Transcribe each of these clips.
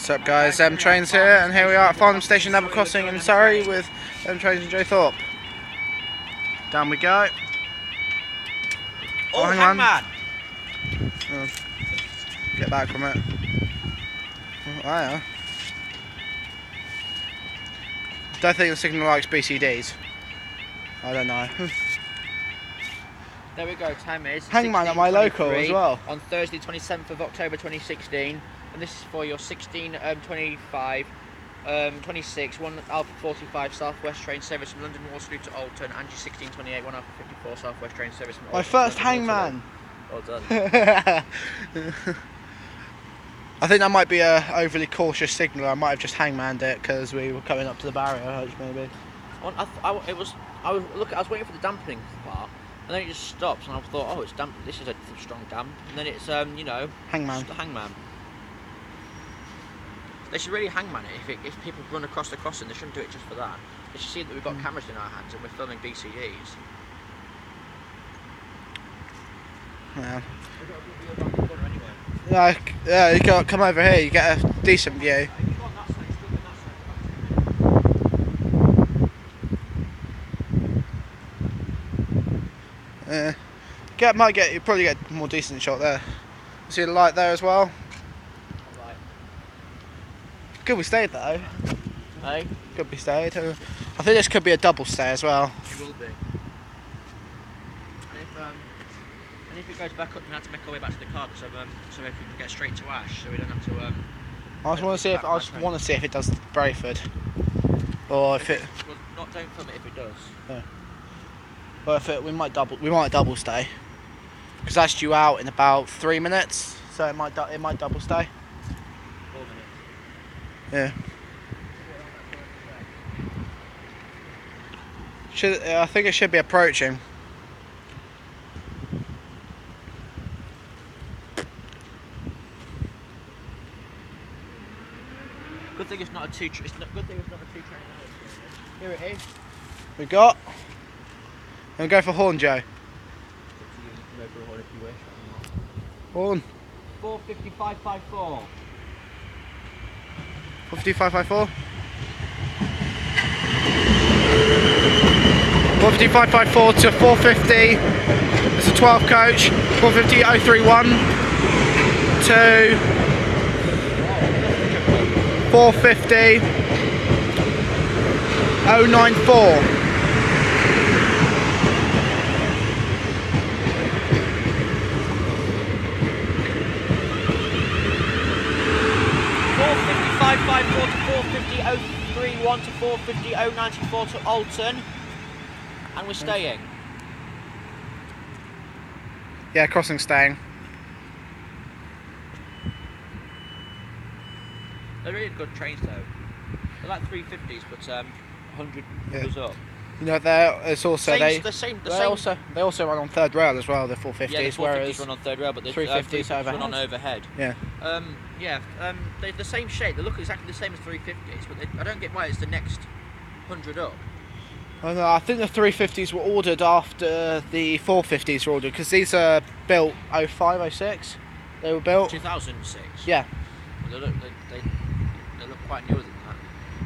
What's up guys, Trains here, and here we are at Farnham Station Level Crossing in Surrey with Trains and Joe Thorpe. Down we go. Oh, HANGMAN! Oh, get back from it. Oh, yeah. Don't think the signal likes BCDs. I don't know. There we go, time is HANGMAN at my local as well. On Thursday 27th of October 2016, and this is for your 16:25, 26, 1 Alpha 45 Southwest train service from London Waterloo to Alton, and your 16:28, 1 Alpha 54 Southwest train service from Alton. My first HANGMAN! Well done. I think that might be a overly cautious signal. I might have just HANGMAN'd it because we were coming up to the barrier, maybe. I was waiting for the dampening part, and then it just stops, and I thought, oh, it's damp. This is a strong damp, and then it's you know, HANGMAN. The HANGMAN. They should really HANGMAN it if people run across the crossing. They shouldn't do it just for that. They should see that we've got cameras in our hands and we're filming BCDs. Yeah. Yeah, you got come over here. You get a decent view. You probably get a more decent shot there. See the light there as well. Right. Good we stayed though. Hey? Good we stayed. I think this could be a double stay as well. It will be. And if it goes back up, we have to make our way back to the car, so if we can get straight to Ash, so we don't have to. I just want to see if it does Brayford, or if it. Well, don't film it if it does. Yeah. But we might double stay, because that's due out in about 3 minutes, so it might double stay. 4 minutes. Yeah. I think it should be approaching. Good thing it's not a two train. Here it is. We got. And go for horn, Joe. Go for a horn if you wish. Horn. 45554. 45554. 45554 to 450. It's a 12 coach. 450031 to 450 094. 554 to 450 031 to 450 094 to Alton, and we're staying. Yeah, crossing staying. They're really good trains though. They're like 350s, but 100 goes up. You know, it's also they also run on third rail as well. The 450s, yeah, the 450s whereas run on third rail, but the 350s run on overhead. Yeah. They're the same shape. They look exactly the same as 350s, but I don't get why it's the next 100 up. I think the 350s were ordered after the 450s were ordered, because these are built 05, 06. They were built 2006. Yeah. Well, they look quite newer than that.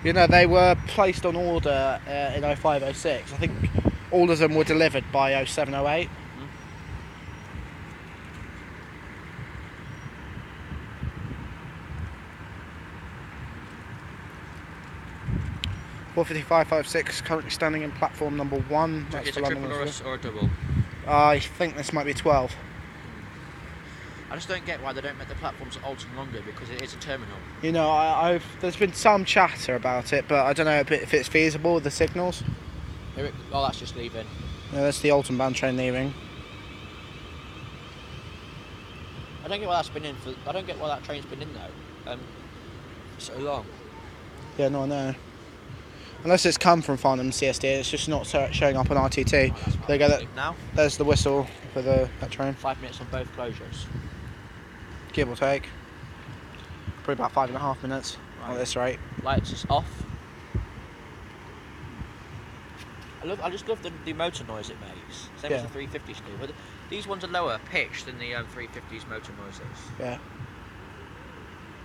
You know, they were placed on order in 05, 06. I think all of them were delivered by 07, 08. 45556 currently standing in platform number 1. That's a triple or a double? I think this might be 12. I just don't get why they don't make the platforms at Alton longer, because it is a terminal. You know, there's been some chatter about it, but I don't know if it's feasible with the signals. Oh, that's just leaving. Yeah, that's the Alton band train leaving. I don't get why that's been in I don't get why that train's been in though. So long. Yeah, no, I know. Unless it's come from Farnham CSD, it's just not showing up on RTT. They get it now. There's the whistle for that train. 5 minutes on both closures. Give or take. Probably about 5.5 minutes at this rate. Lights is off. I just love the motor noise it makes. Same as the 350s do. But these ones are lower pitched than the 350s motor noises. Yeah.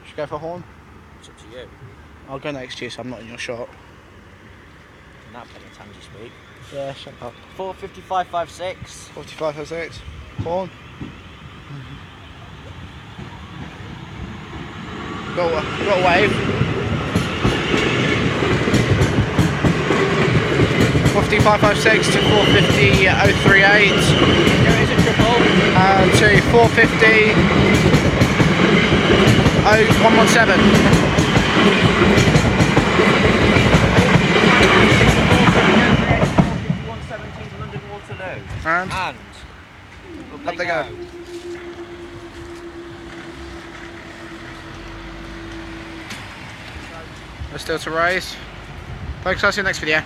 Should we go for a horn? It's up to you. I'll go next to you, so I'm not in your shot. And that plenty of time to speak. Yeah, shut up. 4:55.56. 45.06. Horn. Got a wave. 55.56 to 450.038. There is a triple. To 450. 117. London Waterloo. And Up they go. We're still to raise. Folks, I'll see you next video.